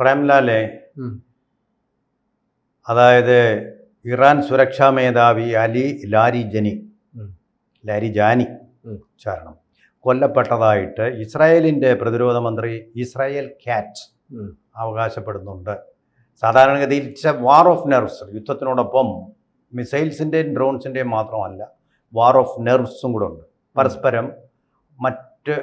പ്രേംലാലെ, അതായത് ഇറാൻ സുരക്ഷാ മേധാവി അലി ലാരിജാനി ചാരണം കൊല്ലപ്പെട്ടതായിട്ട് ഇസ്രായേലിൻ്റെ പ്രതിരോധ മന്ത്രി ഇസ്രായേൽ കാറ്റ്സ് അവകാശപ്പെടുന്നുണ്ട്. സാധാരണഗതിയിൽ it's a war of nerves. യുദ്ധത്തിനോടൊപ്പം മിസൈൽസിൻ്റെയും ഡ്രോൺസിൻ്റെയും മാത്രമല്ല, വാർ ഓഫ് നെർവ്സും കൂടെ ഉണ്ട്. പരസ്പരം മറ്റ്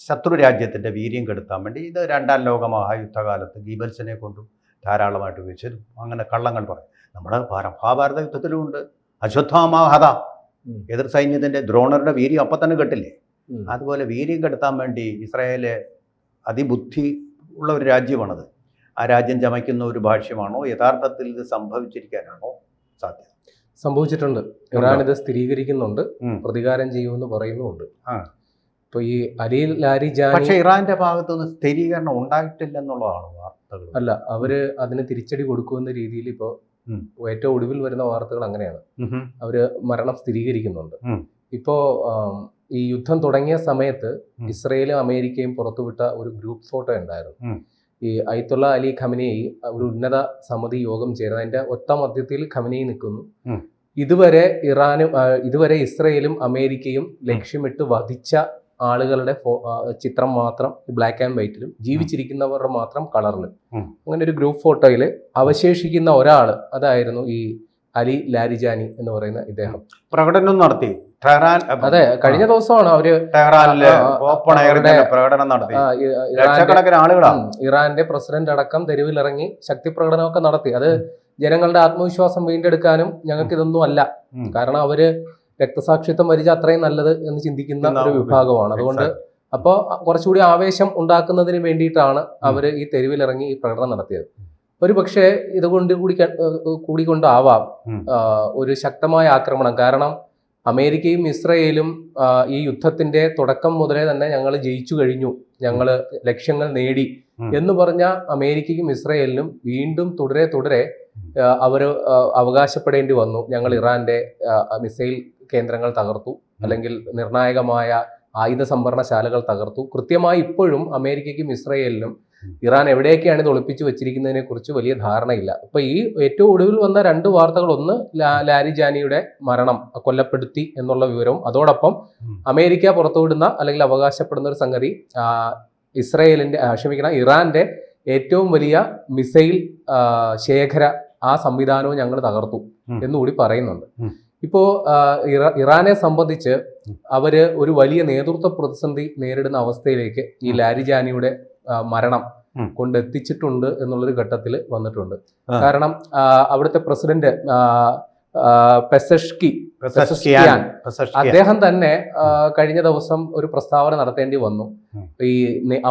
ശത്രു രാജ്യത്തിൻ്റെ വീര്യം കെടുത്താൻ വേണ്ടി. ഇത് രണ്ടാം ലോക മഹായുദ്ധകാലത്ത് ഗീബൽസിനെ കൊണ്ടും ധാരാളമായിട്ട് ഉപയോഗിച്ചത്. അങ്ങനെ കള്ളങ്ങൾ പറയും. നമ്മുടെ മഹാഭാരത യുദ്ധത്തിലുമുണ്ട്. അശ്വത്ഥാമാഹത, എതിർ സൈന്യത്തിൻ്റെ ദ്രോണരുടെ വീര്യം അപ്പം തന്നെ കെട്ടില്ലേ? അതുപോലെ വീര്യം കെടുത്താൻ വേണ്ടി ഇസ്രായേൽ അതിബുദ്ധി ഉള്ള ഒരു രാജ്യമാണത്. ആ രാജ്യം ചമയ്ക്കുന്ന ഒരു ഭാഷ്യമാണോ യഥാർത്ഥത്തിൽ ഇത് സംഭവിച്ചിരിക്കാനാണോ സാധ്യത? സംഭവിച്ചിട്ടുണ്ട്. ഇറാൻ ഇത് സ്ഥിരീകരിക്കുന്നുണ്ട്, പ്രതികാരം ചെയ്യുമെന്ന് പറയുന്നുമുണ്ട്. ഇപ്പോൾ ഈ അലി ലാരിജാനി, പക്ഷേ ഇറാന്റെ ഭാഗത്തുനിന്ന് സ്ഥിരീകരണം ഉണ്ടായിട്ടില്ലെന്നുള്ളതാണ് വാർത്തകൾ. അല്ല, അവര് അതിന് തിരിച്ചടി കൊടുക്കുമെന്ന രീതിയിൽ ഇപ്പോൾ ഏറ്റവും ഒടുവിൽ വരുന്ന വാർത്തകൾ അങ്ങനെയാണ്. അവര് മരണം സ്ഥിരീകരിക്കുന്നുണ്ട്. ഇപ്പോൾ ഈ യുദ്ധം തുടങ്ങിയ സമയത്ത് ഇസ്രയേലും അമേരിക്കയും പുറത്തുവിട്ട ഒരു ഗ്രൂപ്പ് ഫോട്ടോ ഉണ്ടായിരുന്നു. ഈ അയത്തുള്ള അലി ഖമനേയി ഒരു ഉന്നത സമിതി യോഗം ചേരുന്നത്. അതിന്റെ ഒത്ത മധ്യത്തിൽ ഖമനേയി നിൽക്കുന്നു. ഇതുവരെ ഇസ്രയേലും അമേരിക്കയും ലക്ഷ്യമിട്ട് വധിച്ച ആളുകളുടെ ചിത്രം മാത്രം ബ്ലാക്ക് ആൻഡ് വൈറ്റിലും ജീവിച്ചിരിക്കുന്നവരുടെ മാത്രം കളറിലും. അങ്ങനെ ഒരു ഗ്രൂപ്പ് ഫോട്ടോയിൽ അവശേഷിക്കുന്ന ഒരാൾ, അതായിരുന്നു ഈ അലി ലാരിജാനി എന്ന് പറയുന്ന ഇദ്ദേഹം. പ്രകടനം നടത്തി. അതെ, കഴിഞ്ഞ ദിവസമാണ് അവര് പ്രകടനം നടത്തി. ഇറാന്റെ പ്രസിഡന്റ് അടക്കം തെരുവിലിറങ്ങി ശക്തി പ്രകടനമൊക്കെ നടത്തി. അത് ജനങ്ങളുടെ ആത്മവിശ്വാസം വീണ്ടെടുക്കാനും ഞങ്ങൾക്ക് ഇതൊന്നും അല്ല. കാരണം അവര് രക്തസാക്ഷിത്വം വരിച്ച അത്രയും നല്ലത് എന്ന് ചിന്തിക്കുന്ന ഒരു വിഭാഗമാണ്. അതുകൊണ്ട് അപ്പോൾ കുറച്ചുകൂടി ആവേശം ഉണ്ടാക്കുന്നതിന് വേണ്ടിയിട്ടാണ് അവർ ഈ തെരുവിലിറങ്ങി ഈ പ്രകടനം നടത്തിയത്. ഒരു പക്ഷേ ഇതുകൊണ്ട് കൂടിക്കൊണ്ടാവാം ഒരു ശക്തമായ ആക്രമണം. കാരണം അമേരിക്കയും ഇസ്രയേലും ഈ യുദ്ധത്തിന്റെ തുടക്കം മുതലേ തന്നെ ഞങ്ങൾ ജയിച്ചു കഴിഞ്ഞു, ഞങ്ങൾ ലക്ഷ്യങ്ങൾ നേടി എന്ന് പറഞ്ഞ അമേരിക്കയ്ക്കും ഇസ്രയേലിനും വീണ്ടും തുടരെ അവർ അവകാശപ്പെടേണ്ടി വന്നു. ഞങ്ങൾ ഇറാന്റെ മിസൈൽ കേന്ദ്രങ്ങൾ തകർത്തു, അല്ലെങ്കിൽ നിർണായകമായ ആയുധ സംഭരണശാലകൾ തകർത്തു. കൃത്യമായി ഇപ്പോഴും അമേരിക്കയ്ക്കും ഇസ്രയേലിനും ഇറാൻ എവിടെയൊക്കെയാണ് ഇത് ഒളിപ്പിച്ചു വെച്ചിരിക്കുന്നതിനെ കുറിച്ച് വലിയ ധാരണയില്ല. അപ്പൊ ഈ ഏറ്റവും ഒടുവിൽ വന്ന രണ്ട് വാർത്തകൾ, ഒന്ന് ലാരിജാനിയുടെ മരണം, കൊല്ലപ്പെടുത്തി എന്നുള്ള വിവരവും, അതോടൊപ്പം അമേരിക്ക പുറത്തുവിടുന്ന അല്ലെങ്കിൽ അവകാശപ്പെടുന്ന ഒരു സംഗതി ഇറാന്റെ ഏറ്റവും വലിയ മിസൈൽ ശേഖര ആ സംവിധാനവും ഞങ്ങൾ തകർത്തു എന്നുകൂടി പറയുന്നുണ്ട്. ഇപ്പോ ഇറാനെ സംബന്ധിച്ച് അവര് ഒരു വലിയ നേതൃത്വ പ്രതിസന്ധി നേരിടുന്ന അവസ്ഥയിലേക്ക് ഈ ലാരിജാനിയുടെ മരണം കൊണ്ടെത്തിച്ചിട്ടുണ്ട് എന്നുള്ളൊരു ഘട്ടത്തിൽ വന്നിട്ടുണ്ട്. കാരണം അവിടുത്തെ പ്രസിഡന്റ് പെസഷ്കിയാൻ അദ്ദേഹം തന്നെ കഴിഞ്ഞ ദിവസം ഒരു പ്രസ്താവന നടത്തേണ്ടി വന്നു. ഈ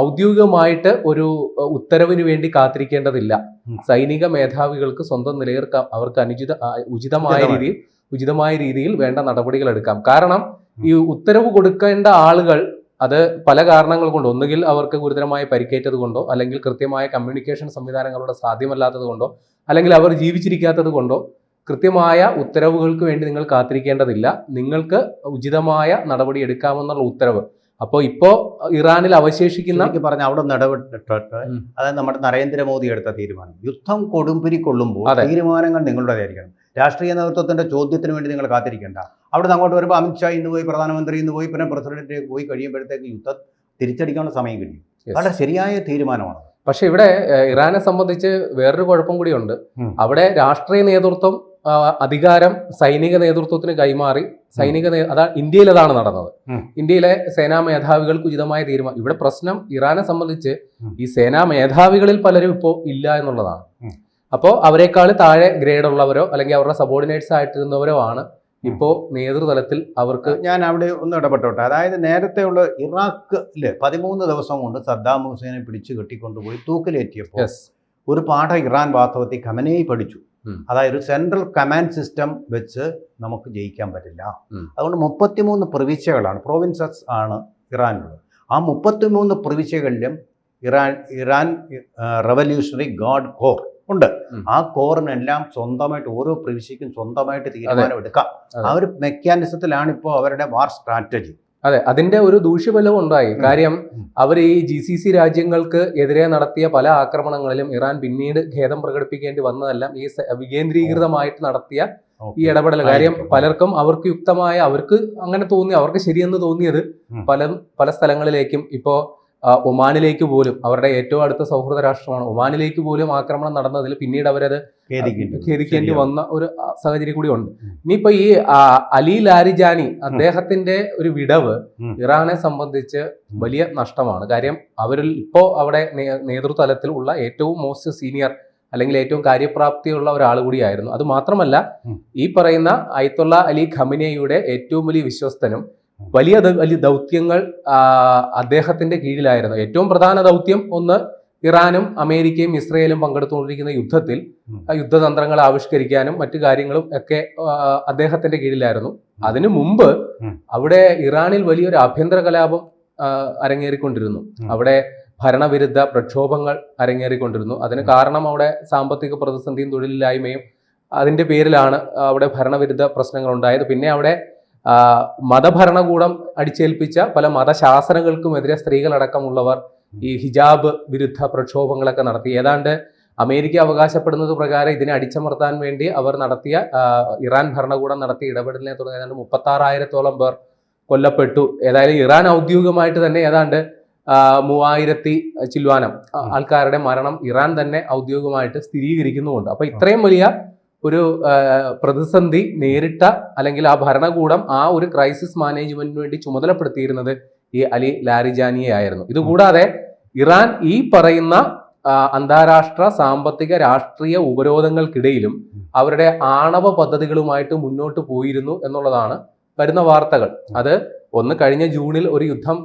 ഔദ്യോഗികമായിട്ട് ഒരു ഉത്തരവിന് വേണ്ടി കാത്തിരിക്കേണ്ടതില്ല, സൈനിക മേധാവികൾക്ക് സ്വന്തം നിലയിൽ അവർക്ക് ഉചിതമായ രീതിയിൽ വേണ്ട നടപടികൾ എടുക്കാം. കാരണം ഈ ഉത്തരവ് കൊടുക്കേണ്ട ആളുകൾ അത് പല കാരണങ്ങൾ കൊണ്ട്, ഒന്നുകിൽ അവർക്ക് ഗുരുതരമായി പരിക്കേറ്റത് കൊണ്ടോ, അല്ലെങ്കിൽ കൃത്യമായ കമ്മ്യൂണിക്കേഷൻ സംവിധാനങ്ങളുടെ സാധ്യമല്ലാത്തത് കൊണ്ടോ, അല്ലെങ്കിൽ അവർ ജീവിച്ചിരിക്കാത്തത് കൊണ്ടോ കൃത്യമായ ഉത്തരവുകൾക്ക് വേണ്ടി നിങ്ങൾ കാത്തിരിക്കേണ്ടതില്ല, നിങ്ങൾക്ക് ഉചിതമായ നടപടി എടുക്കാമെന്നുള്ള ഉത്തരവ്. അപ്പോൾ ഇപ്പോ ഇറാനിൽ അവശേഷിക്കുന്ന പറഞ്ഞ അവിടെ ഇടപെട്ടിട്ട് അതായത് നമ്മുടെ നരേന്ദ്രമോദി എടുത്ത തീരുമാനം, യുദ്ധം കൊടുമ്പിരി കൊള്ളുമ്പോൾ തീരുമാനങ്ങൾ നിങ്ങളുടേതായിരിക്കണം. രാഷ്ട്രീയ നേതൃത്വത്തിന്റെ ചോദ്യത്തിന് വേണ്ടി നിങ്ങൾ കാത്തിരിക്കേണ്ട. അവിടെ നിന്ന് അങ്ങോട്ട് വരുമ്പോൾ അമിത്ഷാ ഇന്ന് പോയി, പ്രധാനമന്ത്രി ഇന്ന് പോയി, പിന്നെ പ്രസിഡന്റ് പോയി കഴിയുമ്പോഴത്തേക്ക് യുദ്ധം തിരിച്ചടിക്കാനുള്ള സമയം കഴിയും. വളരെ ശരിയായ തീരുമാനമാണ്. പക്ഷെ ഇവിടെ ഇറാനെ സംബന്ധിച്ച് വേറൊരു കുഴപ്പം കൂടിയുണ്ട്. അവിടെ രാഷ്ട്രീയ നേതൃത്വം അധികാരം സൈനിക നേതൃത്വത്തിന് കൈമാറി. ഇന്ത്യയിൽ അതാണ് നടന്നത്. ഇന്ത്യയിലെ സേനാ മേധാവികൾക്ക് ഉചിതമായ തീരുമാനം. ഇവിടെ പ്രശ്നം ഇറാനെ സംബന്ധിച്ച് ഈ സേനാ മേധാവികളിൽ പലരും ഇപ്പോൾ ഇല്ല എന്നുള്ളതാണ്. അപ്പോൾ അവരെക്കാൾ താഴെ ഗ്രേഡ് ഉള്ളവരോ അല്ലെങ്കിൽ അവരുടെ സബോർഡിനേറ്റ്സ് ആയിട്ടിരുന്നവരോ ആണ് ഇപ്പോൾ നേതൃതലത്തിൽ അവർക്ക്. ഞാൻ അവിടെ ഒന്ന് ഇടപെട്ടോട്ടെ. അതായത് നേരത്തെയുള്ള ഇറാഖില് 13 ദിവസം കൊണ്ട് സദ്ദാം ഹുസൈനെ പിടിച്ചു കെട്ടിക്കൊണ്ടുപോയി തൂക്കിലേറ്റിയപ്പോൾ ഒരു പാഠം ഇറാൻ വാസ്തവത്തിൽ ഖമനേയി പഠിച്ചു. അതായത് ഒരു സെൻട്രൽ കമാൻഡ് സിസ്റ്റം വെച്ച് നമുക്ക് ജയിക്കാൻ പറ്റില്ല. അതുകൊണ്ട് 33 പ്രവിശ്യകളാണ്, പ്രോവിൻസസ് ആണ് ഇറാനുള്ളത്. ആ 33 പ്രവിശ്യകളിലും ഇറാൻ റവല്യൂഷണറി ഗാർഡ് കോർ ഉണ്ട്. ആ കോറിനെല്ലാം സ്വന്തമായിട്ട് ഓരോ പ്രവിശ്യക്കും സ്വന്തമായിട്ട് തീരുമാനം എടുക്കാം. ആ ഒരു മെക്കാനിസത്തിലാണ് ഇപ്പോൾ അവരുടെ വാർ സ്ട്രാറ്റജി. അതെ, അതിന്റെ ഒരു ദൂഷ്യഫലവും ഉണ്ടായി. കാര്യം അവർ ഈ GCC രാജ്യങ്ങൾക്ക് എതിരെ നടത്തിയ പല ആക്രമണങ്ങളിലും ഇറാൻ പിന്നീട് ഖേദം പ്രകടിപ്പിക്കേണ്ടി വന്നതെല്ലാം ഈ വികേന്ദ്രീകൃതമായിട്ട് നടത്തിയ ഈ ഇടപെടൽ. കാര്യം പലർക്കും അവർക്ക് യുക്തമായ, അവർക്ക് അങ്ങനെ തോന്നി, അവർക്ക് ശരിയെന്ന് തോന്നിയത് പല സ്ഥലങ്ങളിലേക്കും, ഇപ്പോ ഒമാനിലേക്ക് പോലും, അവരുടെ ഏറ്റവും അടുത്ത സൗഹൃദ രാഷ്ട്രമാണ്, ഒമാനിലേക്ക് പോലും ആക്രമണം നടന്നതിൽ പിന്നീട് അവരത് ഖേദിക്കേണ്ടി വന്ന ഒരു സാഹചര്യം കൂടി ഉണ്ട്. ഇനിയിപ്പോ ഈ അലി ലാരിജാനി അദ്ദേഹത്തിന്റെ ഒരു വിടവ് ഇറാനെ സംബന്ധിച്ച് വലിയ നഷ്ടമാണ്. കാര്യം അവരിൽ ഇപ്പോ അവിടെ നേതൃതലത്തിൽ ഉള്ള ഏറ്റവും മോസ്റ്റ് സീനിയർ അല്ലെങ്കിൽ ഏറ്റവും കാര്യപ്രാപ്തിയുള്ള ഒരാൾ കൂടിയായിരുന്നു. അത് മാത്രമല്ല, ഈ പറയുന്ന അയത്തുള്ള അലി ഖമനേയുടെ ഏറ്റവും വലിയ വിശ്വസ്തനും വലിയ ദൗത്യങ്ങൾ അദ്ദേഹത്തിന്റെ കീഴിലായിരുന്നു. ഏറ്റവും പ്രധാന ദൗത്യം ഒന്ന്, ഇറാനും അമേരിക്കയും ഇസ്രയേലും പങ്കെടുത്തുകൊണ്ടിരിക്കുന്ന യുദ്ധത്തിൽ യുദ്ധതന്ത്രങ്ങൾ ആവിഷ്കരിക്കാനും മറ്റു കാര്യങ്ങളും ഒക്കെ അദ്ദേഹത്തിന്റെ കീഴിലായിരുന്നു. അതിനു മുമ്പ് അവിടെ ഇറാനിൽ വലിയൊരു ആഭ്യന്തര കലാപം അരങ്ങേറിക്കൊണ്ടിരുന്നു. അവിടെ ഭരണവിരുദ്ധ പ്രക്ഷോഭങ്ങൾ അരങ്ങേറിക്കൊണ്ടിരുന്നു. അതിന് കാരണം അവിടെ സാമ്പത്തിക പ്രതിസന്ധിയും തൊഴിലില്ലായ്മയും അതിന്റെ പേരിലാണ് അവിടെ ഭരണവിരുദ്ധ പ്രശ്നങ്ങൾ ഉണ്ടായത്. പിന്നെ അവിടെ മതഭരണകൂടം അടിച്ചേൽപ്പിച്ച പല മതശാസനകൾക്കുമെതിരെ സ്ത്രീകളടക്കമുള്ളവർ ഈ ഹിജാബ് വിരുദ്ധ പ്രക്ഷോഭങ്ങളൊക്കെ നടത്തി. ഏതാണ്ട് അമേരിക്ക അവകാശപ്പെടുന്നത് പ്രകാരം ഇതിനെ അടിച്ചമർത്താൻ വേണ്ടി അവർ നടത്തിയ ഇറാൻ ഭരണകൂടം നടത്തിയ ഇടപെടലിനെ തുടർന്ന് ഏതാണ്ട് 36,000-ഓളം പേർ കൊല്ലപ്പെട്ടു. ഏതായാലും ഇറാൻ ഔദ്യോഗികമായിട്ട് തന്നെ ഏതാണ്ട് 3000 ചില്വാനം ആൾക്കാരുടെ മരണം ഇറാൻ തന്നെ ഔദ്യോഗികമായിട്ട് സ്ഥിരീകരിക്കുന്നുമുണ്ട്. അപ്പൊ ഇത്രയും വലിയ ഒരു പ്രതിസന്ധി നേരിട്ട, അല്ലെങ്കിൽ ആ ഭരണകൂടം ആ ഒരു ക്രൈസിസ് മാനേജ്മെന്റിന് വേണ്ടി ചുമതലപ്പെടുത്തിയിരുന്നത് ഈ അലി ലാരിജാനിയെ ആയിരുന്നു. ഇതുകൂടാതെ ഇറാൻ ഈ പറയുന്ന അന്താരാഷ്ട്ര സാമ്പത്തിക രാഷ്ട്രീയ ഉപരോധങ്ങൾക്കിടയിലും അവരുടെ ആണവ പദ്ധതികളുമായിട്ട് മുന്നോട്ട് പോയിരുന്നു എന്നുള്ളതാണ് വരുന്ന വാർത്തകൾ. അത് ഒന്ന്, കഴിഞ്ഞ ജൂണിൽ ഒരു യുദ്ധം,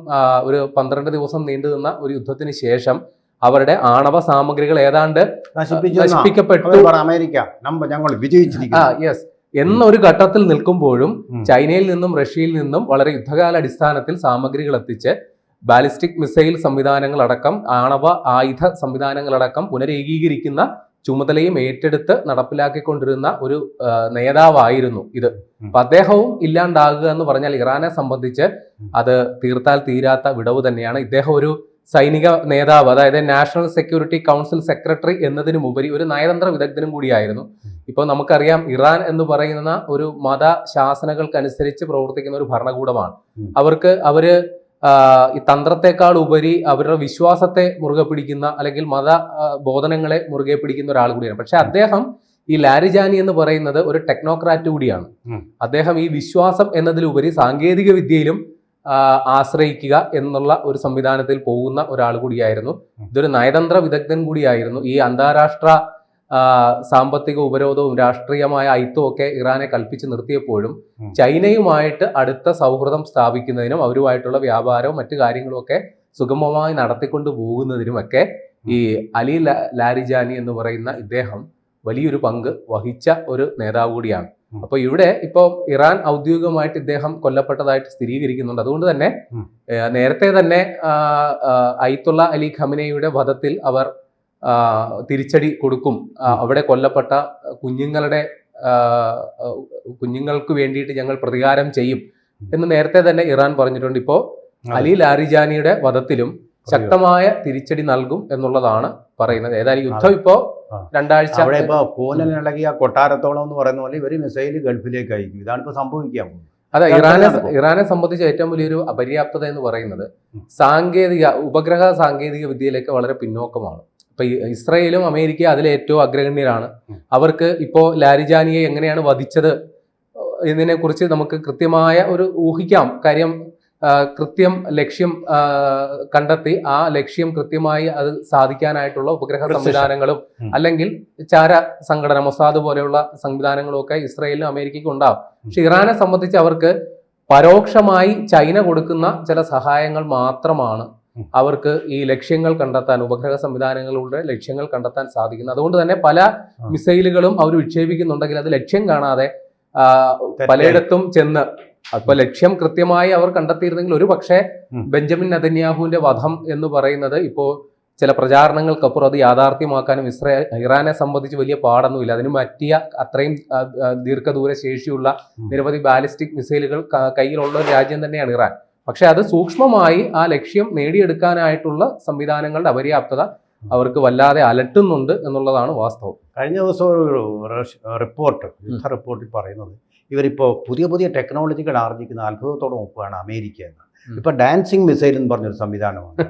ഒരു 12 ദിവസം നീണ്ടു നിന്ന ഒരു യുദ്ധത്തിന് ശേഷം അവരുടെ ആണവ സാമഗ്രികൾ ഏതാണ്ട് നശിപ്പിക്കപ്പെട്ടു, ഞങ്ങൾ വിജയിച്ചിരിക്കുന്നു യെസ് എന്നൊരു ഘട്ടത്തിൽ നിൽക്കുമ്പോഴും ചൈനയിൽ നിന്നും റഷ്യയിൽ നിന്നും വളരെ യുദ്ധകാല അടിസ്ഥാനത്തിൽ സാമഗ്രികൾ എത്തിച്ച് ബാലിസ്റ്റിക് മിസൈൽ സംവിധാനങ്ങളടക്കം ആണവ ആയുധ സംവിധാനങ്ങളടക്കം പുനരേകീകരിക്കുന്ന ചുമതലയും ഏറ്റെടുത്ത് നടപ്പിലാക്കിക്കൊണ്ടിരുന്ന ഒരു നേതാവായിരുന്നു ഇത്. അപ്പൊ അദ്ദേഹവും ഇല്ലാണ്ടാകുക എന്ന് പറഞ്ഞാൽ ഇറാനെ സംബന്ധിച്ച് അത് തീർത്താൽ തീരാത്ത വിടവ് തന്നെയാണ്. ഇദ്ദേഹം ഒരു സൈനിക നേതാവ്, അതായത് നാഷണൽ സെക്യൂരിറ്റി കൗൺസിൽ സെക്രട്ടറി എന്നതിനുമുപരി ഒരു നയതന്ത്ര വിദഗ്ധനും കൂടിയായിരുന്നു. ഇപ്പോൾ നമുക്കറിയാം, ഇറാൻ എന്ന് പറയുന്ന ഒരു മതശാസനകൾക്കനുസരിച്ച് പ്രവർത്തിക്കുന്ന ഒരു ഭരണകൂടമാണ്. അവര് ഈ തന്ത്രത്തെക്കാൾ ഉപരി അവരുടെ വിശ്വാസത്തെ മുറുകെ പിടിക്കുന്ന, അല്ലെങ്കിൽ മത ബോധനങ്ങളെ മുറുകെ പിടിക്കുന്ന ഒരാൾ കൂടിയാണ്. പക്ഷെ അദ്ദേഹം, ഈ ലാരിജാനി എന്ന് പറയുന്നത് ഒരു ടെക്നോക്രാറ്റ് കൂടിയാണ്. അദ്ദേഹം ഈ വിശ്വാസം എന്നതിലുപരി സാങ്കേതിക വിദ്യയിലും ആശ്രയിക്കുക എന്നുള്ള ഒരു സംവിധാനത്തിൽ പോകുന്ന ഒരാൾ കൂടിയായിരുന്നു. ഇതൊരു നയതന്ത്ര വിദഗ്ധൻ കൂടിയായിരുന്നു. ഈ അന്താരാഷ്ട്ര സാമ്പത്തിക ഉപരോധവും രാഷ്ട്രീയമായ അയിത്തവും ഒക്കെ ഇറാനെ കൽപ്പിച്ച് നിർത്തിയപ്പോഴും ചൈനയുമായിട്ട് അടുത്ത സൗഹൃദം സ്ഥാപിക്കുന്നതിനും അവരുമായിട്ടുള്ള വ്യാപാരവും മറ്റു കാര്യങ്ങളും ഒക്കെ സുഗമമായി നടത്തിക്കൊണ്ടു പോകുന്നതിനുമൊക്കെ ഈ അലി ലാരിജാനി എന്ന് പറയുന്ന ഇദ്ദേഹം വലിയൊരു പങ്ക് വഹിച്ച ഒരു നേതാവ് കൂടിയാണ്. അപ്പൊ ഇവിടെ ഇപ്പൊ ഇറാൻ ഔദ്യോഗികമായിട്ട് ഇദ്ദേഹം കൊല്ലപ്പെട്ടതായിട്ട് സ്ഥിരീകരിക്കുന്നുണ്ട്. അതുകൊണ്ട് തന്നെ നേരത്തെ തന്നെ അയത്തുള്ള അലി ഖമനേയുടെ വധത്തിൽ അവർ തിരിച്ചടി കൊടുക്കും, അവിടെ കൊല്ലപ്പെട്ട കുഞ്ഞുങ്ങൾക്ക് വേണ്ടിയിട്ട് ഞങ്ങൾ പ്രതികാരം ചെയ്യും എന്ന് നേരത്തെ തന്നെ ഇറാൻ പറഞ്ഞിട്ടുണ്ട്. ഇപ്പോ അലി ലാരിജാനിയുടെ വധത്തിലും ശക്തമായ തിരിച്ചടി നൽകും എന്നുള്ളതാണ് പറയുന്നത്. ഏതായാലും യുദ്ധം ഇപ്പോ 2 ആഴ്ച, അവിടെ ഇപ്പൊ കൂനലിളകിയ കൊട്ടാരത്തോളം എന്ന് പറയുന്ന പോലെ ഇവര് മിസൈൽ ഗൾഫിലേക്ക് അയക്കും. ഇതാണ് ഇപ്പൊ സംഭവിക്കാൻ. അതെ, ഇറാനെ സംബന്ധിച്ച് ഏറ്റവും വലിയൊരു അപര്യാപ്തത എന്ന് പറയുന്നത് ഉപഗ്രഹ സാങ്കേതിക വിദ്യയിലേക്ക് വളരെ പിന്നോക്കമാണ്. ഇപ്പൊ ഇസ്രയേലും അമേരിക്ക അതിൽ ഏറ്റവും അഗ്രഗണ്യരാണ്. അവർക്ക് ഇപ്പോ ലാരിജാനിയെ എങ്ങനെയാണ് വധിച്ചത് എന്നതിനെ കുറിച്ച് നമുക്ക് കൃത്യമായ ഒരു ഊഹിക്കാം. കാര്യം കൃത്യം ലക്ഷ്യം കണ്ടെത്തി ആ ലക്ഷ്യം കൃത്യമായി അത് സാധിക്കാനായിട്ടുള്ള ഉപഗ്രഹ സംവിധാനങ്ങളും അല്ലെങ്കിൽ ചാര സംഘടന മൊസാദ് പോലെയുള്ള സംവിധാനങ്ങളും ഒക്കെ ഇസ്രയേലിനും അമേരിക്കയ്ക്കും ഉണ്ടാവും. പക്ഷെ ഇറാനെ സംബന്ധിച്ച് അവർക്ക് പരോക്ഷമായി ചൈന കൊടുക്കുന്ന ചില സഹായങ്ങൾ മാത്രമാണ് അവർക്ക് ഈ ലക്ഷ്യങ്ങൾ കണ്ടെത്താൻ, ഉപഗ്രഹ സംവിധാനങ്ങളുടെ ലക്ഷ്യങ്ങൾ കണ്ടെത്താൻ സാധിക്കുന്നത്. അതുകൊണ്ട് തന്നെ പല മിസൈലുകളും അവർ വിക്ഷേപിക്കുന്നുണ്ടെങ്കിൽ അത് ലക്ഷ്യം കാണാതെ പലയിടത്തും ചെന്ന്, അപ്പൊ ലക്ഷ്യം കൃത്യമായി അവർ കണ്ടെത്തിയിരുന്നെങ്കിൽ ഒരു പക്ഷേ ബെഞ്ചമിൻ നെതന്യാഹുവിന്റെ വധം എന്ന് പറയുന്നത് ഇപ്പോ ചില പ്രചാരണങ്ങൾക്കപ്പുറം അത് യാഥാർത്ഥ്യമാക്കാനും ഇറാനെ സംബന്ധിച്ച് വലിയ പാടൊന്നുമില്ല. അതിന് പറ്റിയ അത്രയും ദീർഘദൂര ശേഷിയുള്ള നിരവധി ബാലിസ്റ്റിക് മിസൈലുകൾ കയ്യിലുള്ള ഒരു രാജ്യം തന്നെയാണ് ഇറാൻ. പക്ഷെ അത് സൂക്ഷ്മമായി ആ ലക്ഷ്യം നേടിയെടുക്കാനായിട്ടുള്ള സംവിധാനങ്ങളുടെ അപര്യാപ്തത അവർക്ക് വല്ലാതെ അലട്ടുന്നുണ്ട് എന്നുള്ളതാണ് വാസ്തവം. കഴിഞ്ഞ ദിവസം ഒരു റിപ്പോർട്ട്, യുദ്ധ റിപ്പോർട്ടിൽ പറയുന്നത് ഇവരിപ്പോൾ പുതിയ പുതിയ ടെക്നോളജികൾ ആർജിക്കുന്ന അത്ഭുതത്തോടെ നോക്കുകയാണ് അമേരിക്ക എന്ന്. ഇപ്പം ഡാൻസിങ് മിസൈൽ എന്ന് പറഞ്ഞൊരു സംവിധാനമുണ്ട്.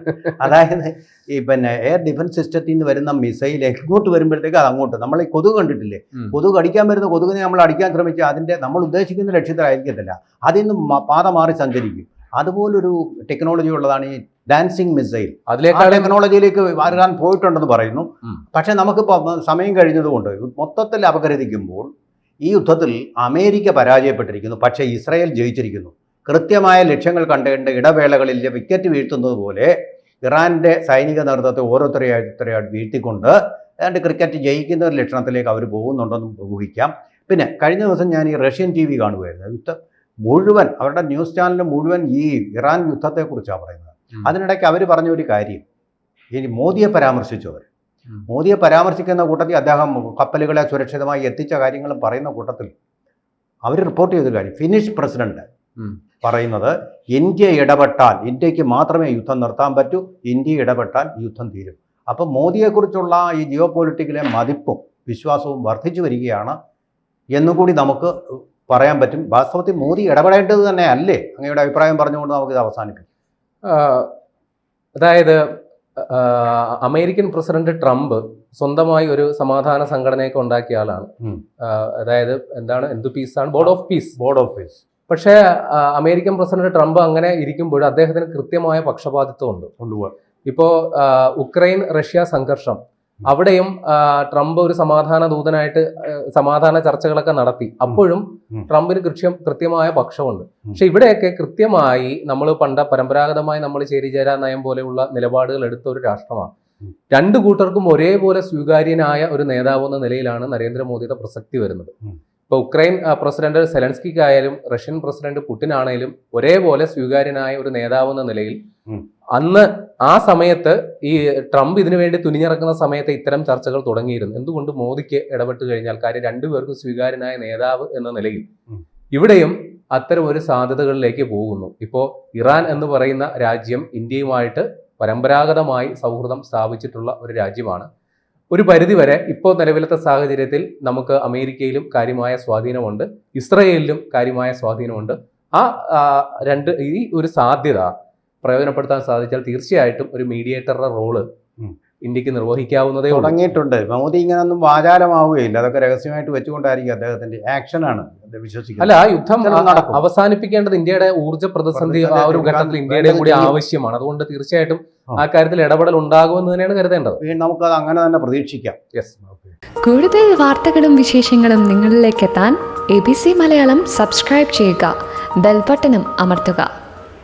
അതായത് ഈ പിന്നെ എയർ ഡിഫൻസ് സിസ്റ്റത്തിൽ നിന്ന് വരുന്ന മിസൈൽ എങ്ങോട്ട് വരുമ്പോഴത്തേക്ക് അത് അങ്ങോട്ട്, നമ്മൾ ഈ കൊതുക് കണ്ടിട്ടില്ലേ, കൊതുക് കടിക്കാൻ വരുന്ന കൊതുകിനെ നമ്മൾ അടിക്കാൻ ശ്രമിച്ചാൽ അതിൻ്റെ നമ്മൾ ഉദ്ദേശിക്കുന്ന ലക്ഷ്യത്തിലായിരിക്കത്തില്ല, അതിൽ നിന്ന് പാത മാറി സഞ്ചരിക്കും. അതുപോലൊരു ടെക്നോളജി ഉള്ളതാണ് ഈ ഡാൻസിങ് മിസൈൽ. അതിലേക്ക് ടെക്നോളജിയിലേക്ക് വരാൻ പോയിട്ടുണ്ടെന്ന് പറയുന്നു. പക്ഷേ നമുക്കിപ്പോൾ സമയം കഴിഞ്ഞതുകൊണ്ട് മൊത്തത്തിൽ അപഗ്രഥിക്കുമ്പോൾ ഈ യുദ്ധത്തിൽ അമേരിക്ക പരാജയപ്പെട്ടിരിക്കുന്നു, പക്ഷേ ഇസ്രായേൽ ജയിച്ചിരിക്കുന്നു. കൃത്യമായ ലക്ഷ്യങ്ങൾ കണ്ടേണ്ട ഇടവേളകളിൽ വിക്കറ്റ് വീഴ്ത്തുന്നത് പോലെ ഇറാൻ്റെ സൈനിക നേതൃത്വത്തെ ഓരോരുത്തരെയായിട്ട് വീഴ്ത്തിക്കൊണ്ട് ഏതാണ്ട് ക്രിക്കറ്റ് ജയിക്കുന്ന ഒരു ലക്ഷണത്തിലേക്ക് അവർ പോകുന്നുണ്ടെന്ന് ഊഹിക്കാം. പിന്നെ കഴിഞ്ഞ ദിവസം ഞാൻ ഈ റഷ്യൻ TV കാണുമായിരുന്നു. യുദ്ധം മുഴുവൻ അവരുടെ ന്യൂസ് ചാനൽ മുഴുവൻ ഈ ഇറാൻ യുദ്ധത്തെക്കുറിച്ചാണ് പറയുന്നത്. അതിനിടയ്ക്ക് അവർ പറഞ്ഞ ഒരു കാര്യം, ഇനി മോദിയെ പരാമർശിച്ചു. മോദിയെ പരാമർശിക്കുന്ന കൂട്ടത്തിൽ അദ്ദേഹം കപ്പലുകളെ സുരക്ഷിതമായി എത്തിച്ച കാര്യങ്ങളും പറയുന്ന കൂട്ടത്തിൽ അവർ റിപ്പോർട്ട് ചെയ്തൊരു കാര്യം, ഫിനിഷ് പ്രസിഡന്റ് പറയുന്നത് ഇന്ത്യ ഇടപെട്ടാൽ, ഇന്ത്യക്ക് മാത്രമേ യുദ്ധം നിർത്താൻ പറ്റൂ, ഇന്ത്യ ഇടപെട്ടാൽ യുദ്ധം തീരും. അപ്പോൾ മോദിയെക്കുറിച്ചുള്ള ഈ ജിയോ പൊളിറ്റിക്കിലെ മതിപ്പും വിശ്വാസവും വർദ്ധിച്ചു വരികയാണ് എന്നുകൂടി നമുക്ക് പറയാൻ പറ്റും. വാസ്തവത്തിൽ മോദി ഇടപെടേണ്ടത് തന്നെ അല്ലേ? അങ്ങയുടെ അഭിപ്രായം പറഞ്ഞുകൊണ്ട് നമുക്കിത് അവസാനിപ്പിക്കും. അതായത് അമേരിക്കൻ പ്രസിഡന്റ് ട്രംപ് സ്വന്തമായി ഒരു സമാധാന സംഘടനയൊക്കെ ഉണ്ടാക്കിയ ആളാണ്. അതായത് എന്ത് പീസാണ്, ബോർഡ് ഓഫ് പീസ്. പക്ഷേ അമേരിക്കൻ പ്രസിഡന്റ് ട്രംപ് അങ്ങനെ ഇരിക്കുമ്പോൾ അദ്ദേഹത്തിന് കൃത്യമായ പക്ഷപാതിത്വം ഉണ്ട്. ഇപ്പോൾ ഉക്രൈൻ റഷ്യ സംഘർഷം, അവിടെയും ട്രംപ് ഒരു സമാധാന ദൂതനായിട്ട് സമാധാന ചർച്ചകളൊക്കെ നടത്തി. അപ്പോഴും ട്രംപിന് കൃത്യമായ പക്ഷമുണ്ട്. പക്ഷെ ഇവിടെയൊക്കെ കൃത്യമായി നമ്മൾ പരമ്പരാഗതമായി നമ്മൾ ചേരിചേരാ നയം പോലെയുള്ള നിലപാടുകൾ എടുത്ത ഒരു രാഷ്ട്രമാണ്. രണ്ടു കൂട്ടർക്കും ഒരേപോലെ സ്വീകാര്യനായ ഒരു നേതാവ് എന്ന നിലയിലാണ് നരേന്ദ്രമോദിയുടെ പ്രസക്തി വരുന്നത്. ഇപ്പോൾ ഉക്രൈൻ പ്രസിഡന്റ് സെലൻസ്കിക്കായാലും റഷ്യൻ പ്രസിഡന്റ് പുടിനാണേലും ഒരേപോലെ സ്വീകാര്യനായ ഒരു നേതാവ് എന്ന നിലയിൽ അന്ന് ആ സമയത്ത് ഈ ട്രംപ് ഇതിനു വേണ്ടി തുനിഞ്ഞിറക്കുന്ന സമയത്ത് ഇത്തരം ചർച്ചകൾ തുടങ്ങിയിരുന്നു. എന്തുകൊണ്ട് മോദിക്ക് ഇടപെട്ട് കഴിഞ്ഞാൽ കാര്യം രണ്ടുപേർക്കും സ്വീകാര്യനായ നേതാവ് എന്ന നിലയിൽ ഇവിടെയും അത്തരം ഒരു സാധ്യതകളിലേക്ക് പോകുന്നു. ഇപ്പോൾ ഇറാൻ എന്ന് പറയുന്ന രാജ്യം ഇന്ത്യയുമായിട്ട് പരമ്പരാഗതമായി സൗഹൃദം സ്ഥാപിച്ചിട്ടുള്ള ഒരു രാജ്യമാണ്. ഒരു പരിധിവരെ ഇപ്പോൾ നിലവിലത്തെ സാഹചര്യത്തിൽ നമുക്ക് അമേരിക്കയിലും കാര്യമായ സ്വാധീനമുണ്ട്, ഇസ്രയേലിലും കാര്യമായ സ്വാധീനമുണ്ട്. ഈ ഒരു സാധ്യത പ്രയോജനപ്പെടുത്താൻ സാധിച്ചാൽ തീർച്ചയായിട്ടും ഒരു മീഡിയേറ്ററുടെ റോള് ഇന്ത്യക്ക് നിർവഹിക്കാവുന്നതേ തുടങ്ങിയിട്ടുണ്ട്. മോദി ഇങ്ങനൊന്നും വാചാലമാവുകയില്ല, അതൊക്കെ രഹസ്യമായിട്ട് വെച്ചുകൊണ്ടായിരിക്കും അദ്ദേഹത്തിന്റെ ആക്ഷനാണ് വിശ്വസിക്കുന്നത്. അല്ല, ആ യുദ്ധം അവസാനിപ്പിക്കേണ്ടത് ഇന്ത്യയുടെ ഊർജ്ജ പ്രതിസന്ധി ആ ഒരു ഘട്ടത്തിൽ ഇന്ത്യയുടെ കൂടി ആവശ്യമാണ്. അതുകൊണ്ട് തീർച്ചയായിട്ടും ആ കാര്യത്തിൽ ഇടപെടൽ ഉണ്ടാകുമെന്ന് തന്നെയാണ് കരുതേണ്ടത്. നമുക്കത് അങ്ങനെ തന്നെ പ്രതീക്ഷിക്കാം. കൂടുതൽ വാർത്തകളും വിശേഷങ്ങളും നിങ്ങളിലേക്ക് എത്താൻ ABC മലയാളം സബ്സ്ക്രൈബ് ചെയ്യുക, ബെൽ ബട്ടണും അമർത്തുക.